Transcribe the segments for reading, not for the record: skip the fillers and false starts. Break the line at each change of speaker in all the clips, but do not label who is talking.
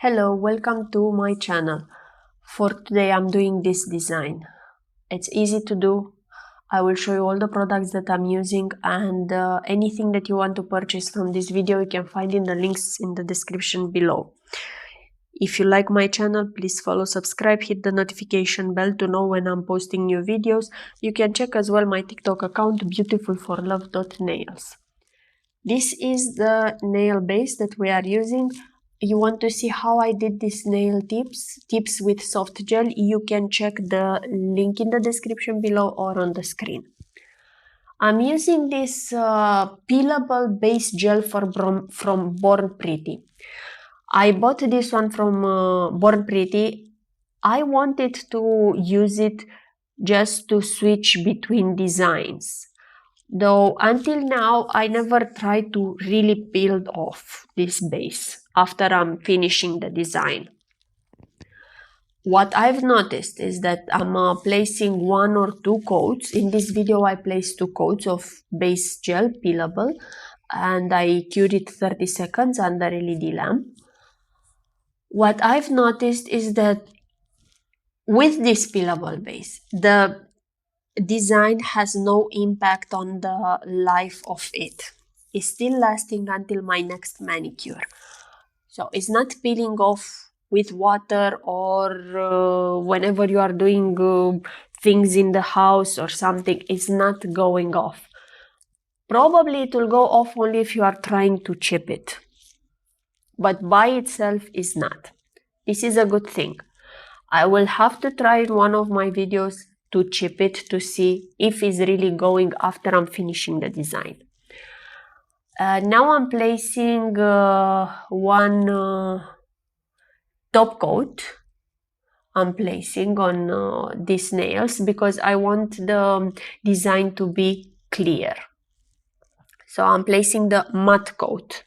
Hello, welcome to my channel. For today I'm doing this design. It's easy to do. I will show you all the products that I'm using and anything that you want to purchase from this video you can find in the links in the description below. If you like my channel, please follow, subscribe, hit the notification bell to know when I'm posting new videos. You can check as well my TikTok account beautifulforlove.nails. This is the nail base that we are using. You want to see how I did this nail tips with soft gel, you can check the link in the description below or on the screen. I'm using this peelable base gel from Born Pretty. I bought this one from Born Pretty. I wanted to use it just to switch between designs. Though until now I never tried to really peel off this base after I'm finishing the design. What I've noticed is that I'm placing 1 or 2 coats. In this video I placed 2 coats of base gel peelable and I cured it 30 seconds under LED lamp. What I've noticed is that with this peelable base, the design has no impact on the life of it. It's still lasting until my next manicure. So it's not peeling off with water or whenever you are doing things in the house or something, it's not going off. Probably it will go off only if you are trying to chip it. But by itself is not. This is a good thing. I will have to try in one of my videos to chip it to see if it's really going after I'm finishing the design. Now I'm placing one top coat. I'm placing on these nails because I want the design to be clear. So I'm placing the matte coat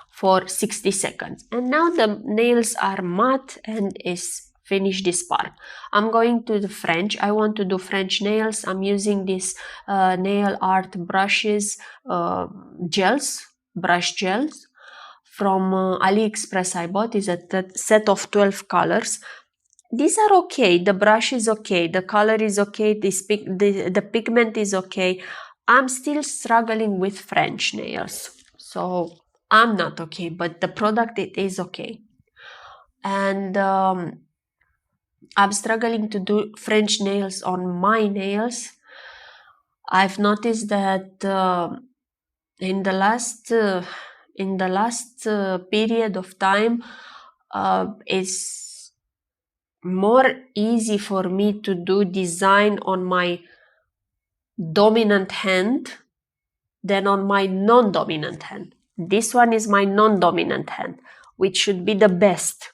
for 60 seconds. And now the nails are matte and is finish this part. I'm going to the French. I want to do French nails. I'm using this nail art brushes, brush gels from AliExpress. I bought is a set of 12 colors. These are okay. The brush is okay. The color is okay. The pigment is okay. I'm still struggling with French nails. So I'm not okay, but the product, it is okay. And I'm struggling to do French nails on my nails. I've noticed that in the last period of time, it's more easy for me to do design on my dominant hand than on my non-dominant hand. This one is my non-dominant hand, which should be the best.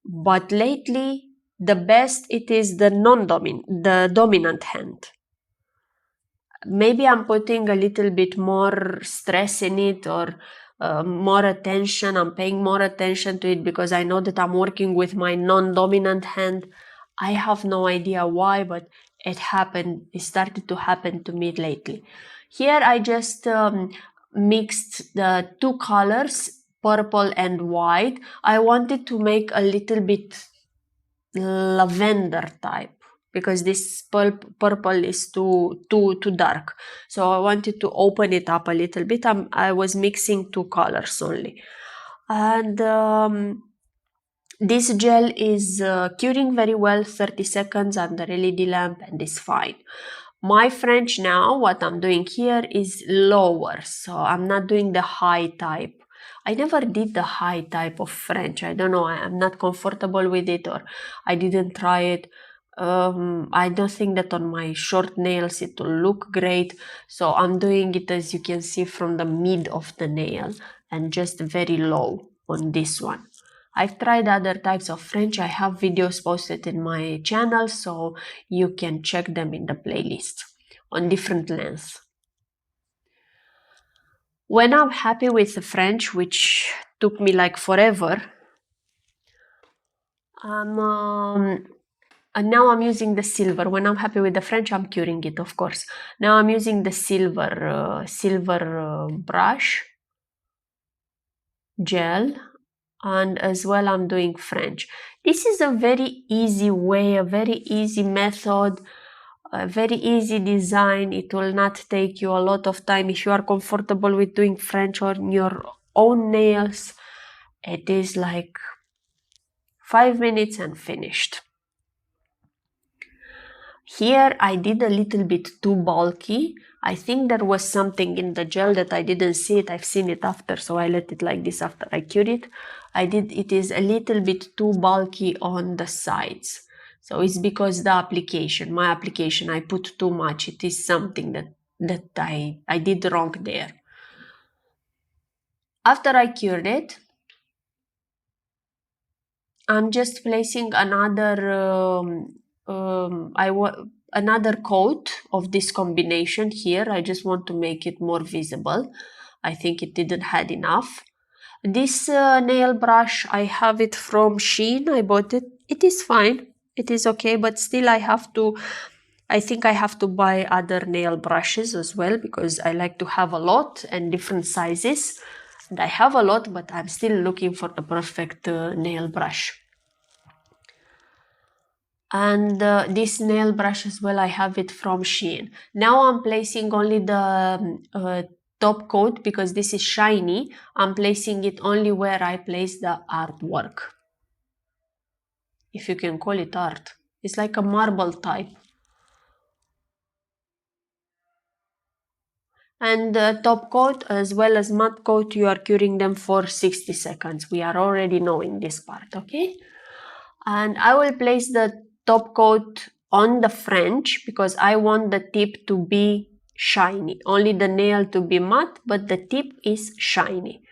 But lately, the best it is the dominant hand. Maybe I'm putting a little bit more stress in it or more attention. I'm paying more attention to it because I know that I'm working with my non-dominant hand. I have no idea why, but it happened. It started to happen to me lately. Here I just mixed the 2 colors, purple and white. I wanted to make a little bit lavender type because this purple is too dark. So I wanted to open it up a little bit. I was mixing 2 colors only. And this gel is curing very well, 30 seconds under LED lamp, and is fine. My French now, what I'm doing here is lower, so I'm not doing the high type. I never did the high type of French. I don't know, I'm not comfortable with it or I didn't try it. I don't think that on my short nails it will look great. So I'm doing it, as you can see, from the mid of the nail and just very low on this one. I've tried other types of French. I have videos posted in my channel, so you can check them in the playlist on different lengths. When I'm happy with the French, which took me like forever, and now I'm using the silver. When I'm happy with the French, I'm curing it, of course. Now I'm using the silver brush gel. and as well I'm doing French. This is a very easy way, a very easy method, a very easy design. It will not take you a lot of time. If you are comfortable with doing French on your own nails, it is like 5 minutes and finished. Here I did a little bit too bulky. I think there was something in the gel that I didn't see it. I've seen it after, so I let it like this after I cured it. It is a little bit too bulky on the sides. So it's because my application, I put too much. It is something that I did wrong there. After I cured it, I'm just placing another coat of this combination here. I just want to make it more visible. I think it didn't had enough. This nail brush, I have it from Shein. I bought it. It is fine. It is okay, but still I think I have to buy other nail brushes as well, because I like to have a lot and different sizes. And I have a lot, but I'm still looking for the perfect nail brush. And this nail brush as well, I have it from Shein. Now I'm placing only the top coat, because this is shiny. I'm placing it only where I place the artwork, if you can call it art. It's like a marble type. And the top coat as well as matte coat, you are curing them for 60 seconds. We are already knowing this part, okay? And I will place the top coat on the French, because I want the tip to be shiny. Only the nail to be matte, but the tip is shiny.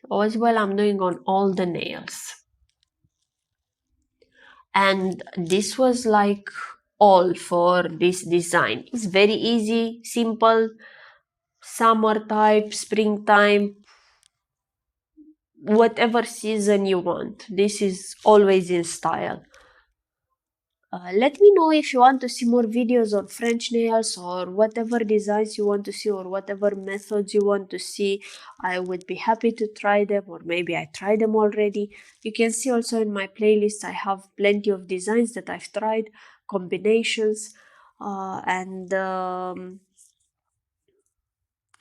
So as well, I'm doing on all the nails. And this was like all for this design. It's very easy, simple, summer type, springtime, whatever season you want. This is always in style. Let me know if you want to see more videos on French nails, or whatever designs you want to see, or whatever methods you want to see. I would be happy to try them, or maybe I tried them already. You can see also in my playlist I have plenty of designs that I've tried, combinations, and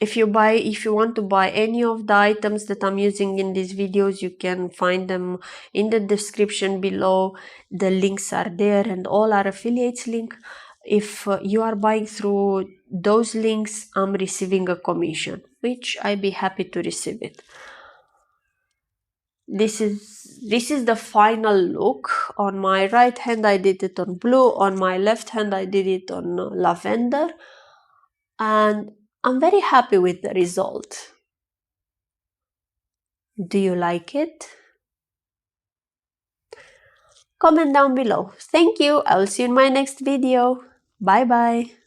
if you want to buy any of the items that I'm using in these videos, you can find them in the description below. The links are there, and all are affiliates link. If you are buying through those links, I'm receiving a commission, which I'd be happy to receive it. This is the final look. On my right hand I did it on blue, on my left hand I did it on lavender, and I'm very happy with the result. Do you like it? Comment down below. Thank you. I will see you in my next video. Bye bye.